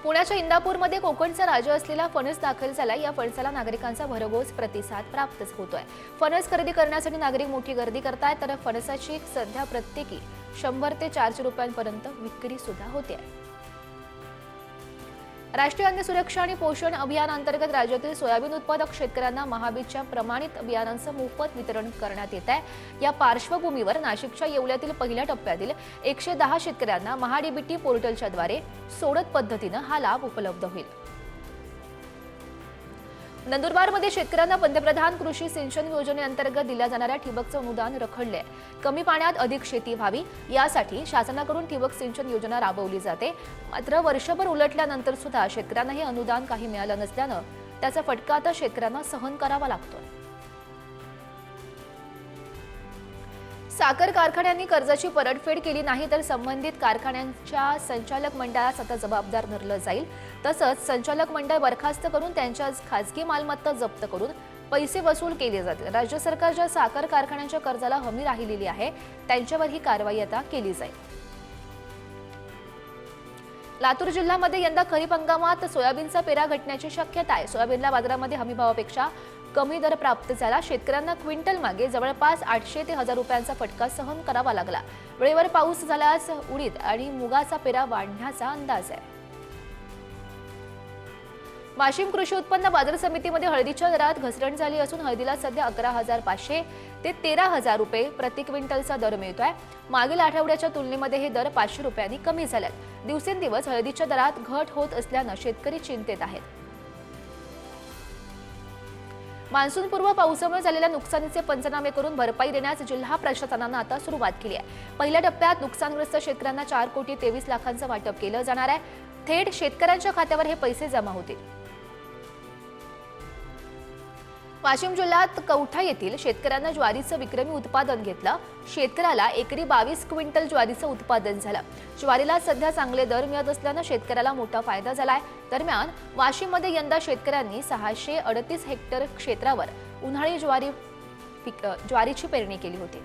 पुण्याच्या इंदापूरमध्ये कोकणचा राजा असलेला फणस दाखल झाला। या फणसाला नागरिकांचा भरघोस प्रतिसाद प्राप्त होतोय। फणस खरेदी करण्यासाठी नागरिक मोठी गर्दी करतायत, तर फणसाची सध्या प्रत्येकी 100 ते 400 रुपयांपर्यंत विक्री सुद्धा होते। राष्ट्रीय अन्न सुरक्षा आणि पोषण अभियान अंतर्गत राज्यातील सोयाबीन उत्पादक शेतकऱ्यांना महाबीजच्या प्रमाणित बियाणांचं मोफत वितरण करण्यात येत आहे। या पार्श्वभूमीवर नाशिकच्या येवल्यातील पहिल्या टप्प्यातील 110 शेतकऱ्यांना महाडीबीटी पोर्टलच्या द्वारे सोडत पद्धतीने हा लाभ उपलब्ध होईल। नंदुरबारमध्ये शेतकऱ्यांना पंतप्रधान कृषी सिंचन योजनेअंतर्गत दिल्या जाणाऱ्या ठिबकचं अनुदान रखडले। कमी पाण्यात अधिक शेती व्हावी यासाठी शासनाकडून ठिबक सिंचन योजना राबवली जाते। मात्र वर्षभर उलटल्यानंतर सुद्धा शेतकऱ्यांना हे अनुदान काही मिळालं नसल्यानं त्याचा फटका आता शेतकऱ्यांना सहन करावा लागतोय। साखर कारखान्यांनी कर्जाची परतफेड केली नाही तर संबंधित कारखान्यांच्या संचालक मंडळास आता जबाबदार धरलं जाईल। तसंच संचालक मंडळ बरखास्त करून त्यांच्या खासगी मालमत्ता जप्त करून पैसे वसूल केले जातील। राज्य सरकार ज्या साखर कारखान्यांच्या कर्जाला हमी राहिलेली आहे त्यांच्यावर ही कारवाई आता केली जाईल। लातूर जिल्ह्यामध्ये यंदा खरीप हंगामात सोयाबीनचा पेरा घटण्याची शक्यता आहे। सोयाबीनला बाजारामध्ये हमीभावापेक्षा कमी दर प्राप्त झाला। शेतकऱ्यांना क्विंटल मागे जवळपास 800 ते 1000 रुपयांचा फटका सहन करावा लागला। वेळेवर पाऊस झाल्यास उडीद आणि मुगाचा पेरा वाढण्याचा अंदाज आहे। वाशिम कृषी उत्पन्न बाजार समितीमध्ये हळदीच्या दरात घसरण झाली असून हळदीला सध्या 11,500 ते 13,000 रुपये प्रति क्विंटलचा दर मिळतोय। मागील आठवड्याच्या तुलनेमध्ये हे दर 500 रुपयांनी कमी झालेत। दिवसेंदिवस हळदीच्या दरात घट होत असल्यानं शेतकरी चिंतेत आहेत। मान्सूनपूर्व पावसामुळे झालेल्या नुकसानीचे पंचनामे करून भरपाई देण्यास जिल्हा प्रशासनानं आता सुरुवात केली आहे। पहिल्या टप्प्यात नुकसानग्रस्त शेतकऱ्यांना 4,23 लाखांचं वाटप केलं जाणार आहे। थेट शेतकऱ्यांच्या खात्यावर हे पैसे जमा होतील। वाशिम जिल्ह्यात कौठा येथील शेतकऱ्यांना ज्वारीचं विक्रमी उत्पादन घेतलं। शेतकऱ्याला एकरी 22 क्विंटल ज्वारीचं उत्पादन झालं। ज्वारीला सध्या चांगले दर मिळत असल्यानं शेतकऱ्याला मोठा फायदा झालाय। दरम्यान वाशिममध्ये यंदा शेतकऱ्यांनी 638 हेक्टर क्षेत्रावर उन्हाळी ज्वारीची पेरणी केली होती।